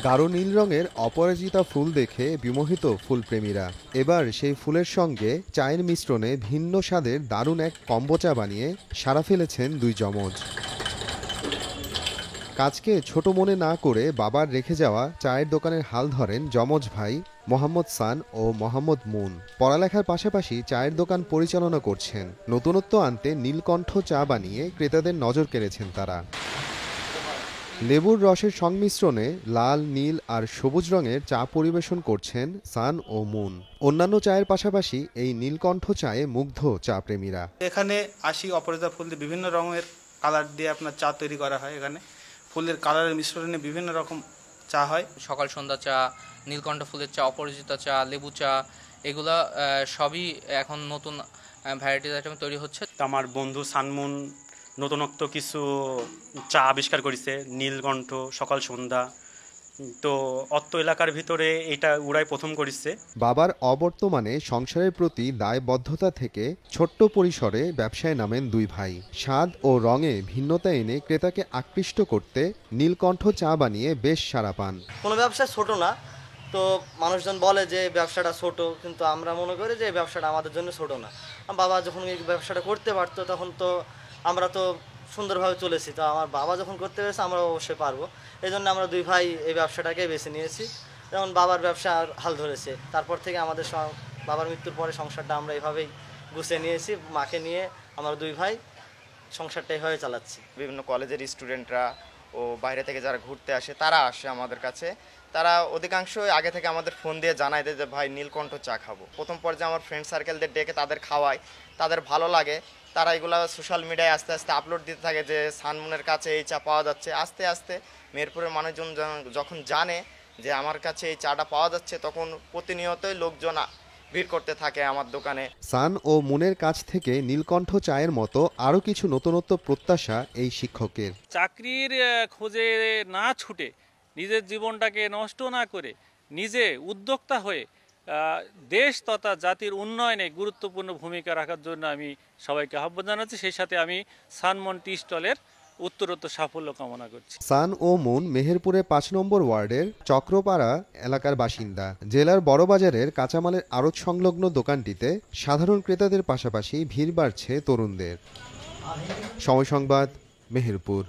গাঢ় নীল রঙের অপরাজিতা ফুল দেখে বিমোহিত ফুলপ্রেমীরা এবার সেই ফুলের সঙ্গে চায়ের মিশ্রণে ভিন্ন স্বাদের দারুণ এক কম্বোচা বানিয়ে সাড়া ফেলেছেন দুই যমজ। কাজকে ছোট মনে না করে বাবার রেখে যাওয়া চায়ের দোকানের হাল ধরেন যমজ ভাই মোহাম্মদ সান ও মোহাম্মদ মুন। পড়ালেখার পাশাপাশি চায়ের দোকান পরিচালনা করছেন। নতুনত্ব আনতে নীলকণ্ঠ চা বানিয়ে ক্রেতাদের নজর কেড়েছেন তারা। লেবুর রসের সংমিশ্রণে লাল, নীল আর সবুজ রঙের চা পরিবেশন করছেন সান ও মুন। অন্যান্য চায়ের পাশাপাশি এই নীলকণ্ঠ চায়ে মুগ্ধ চা প্রেমীরা। এখানে অপরাজিতা ফুল দিয়ে বিভিন্ন রঙের কালার দিয়ে আপনার চা তৈরি করা হয়। এখানে ফুলের কালারের মিশ্রণে বিভিন্ন রকম চা হয়। সকাল সন্ধ্যা চা, নীলকণ্ঠ ফুলের চা, অপরাজিতা চা, লেবু চা, এগুলা সবই এখন নতুন ভ্যারাইটিজ আইটেম তৈরি হচ্ছে। আমার বন্ধু সানমুন নতুনত্ব কিছু চা আবিষ্কার করেছে, নীলকণ্ঠ সকাল সন্ধ্যা। তো অত্ত এলাকার ভিতরে এটা ওরাই প্রথম করেছে। বাবার অবর্তমানে সংসারের প্রতি দায়বদ্ধতা থেকে ছোট্ট পরিসরে ব্যবসায় নামেন দুই ভাই। স্বাদ ও রঙে ভিন্নতা এনে ক্রেতাকে আকৃষ্ট করতে নীলকণ্ঠ চা বানিয়ে বেশ সাড়া পান। কোনো ব্যবসা ছোট না, তো মানুষজন বলে যে ব্যবসাটা ছোট, কিন্তু আমরা মনে করি যে ব্যবসাটা আমাদের জন্য ছোট না। বাবা যখন এই ব্যবসাটা করতে পারতো তখন তো আমরা তো সুন্দরভাবে চলেছি, তো আমার বাবা যখন করতে পেরেছে আমরা অবশ্যই পারবো। এই জন্য আমরা দুই ভাই এই ব্যবসাটাকে বেছে নিয়েছি। যেমন বাবার ব্যবসা হাল ধরেছে, তারপর থেকে আমাদের বাবার মৃত্যুর পরে সংসারটা আমরা এইভাবেই গুছিয়ে নিয়েছি। মাকে নিয়ে আমরা দুই ভাই সংসারটা এইভাবে চালাচ্ছি। বিভিন্ন কলেজের স্টুডেন্টরা ও বাইরে থেকে যারা ঘুরতে আসে তারা আসে আমাদের কাছে। তারা অধিকাংশই আগে থেকে আমাদের ফোন দিয়ে জানায় দেয় যে ভাই নীলকণ্ঠ চা খাবো। প্রথম পর্যায়ে আমার ফ্রেন্ড সার্কেলদের ডেকে তাদের খাওয়াই, তাদের ভালো লাগে। তারা এগুলো সোশ্যাল মিডিয়ায় আস্তে আস্তে আপলোড দিতে থাকে যে সানমুনের কাছে এই চা পাওয়া যাচ্ছে। আস্তে আস্তে মেহেরপুরের মানুষজন যখন জানে যে আমার কাছে এই চাটা পাওয়া যাচ্ছে, তখন প্রতিনিয়তই লোকজন ভিড় করতে থাকে আমার দোকানে। সান ও মুনের কাছ থেকে নীলকণ্ঠ চায়ের মতো আরও কিছু নতুনত্ব প্রত্যাশা এই শিক্ষকের। চাকরির খোঁজে না ছুটে, নিজের জীবনটাকে নষ্ট না করে নিজে উদ্যোক্তা হয়ে দেশ তথা জাতির উন্নয়নে গুরুত্বপূর্ণ ভূমিকা রাখার জন্য আমি সবাইকে আহ্বান জানাচ্ছি। সেই সাথে আমি সানমন টি স্টলের উত্তরোত্তর সাফল্য কামনা করছি। সান ও মুন মেহেরপুরে ৫ নম্বর ওয়ার্ডের চক্রপাড়া এলাকার বাসিন্দা। জেলার বড়বাজারের কাঁচামালের আড়ত সংলগ্ন দোকানটিতে সাধারণ ক্রেতাদের পাশাপাশি ভিড় বাড়ছে তরুণদের। সময় সংবাদ, মেহেরপুর।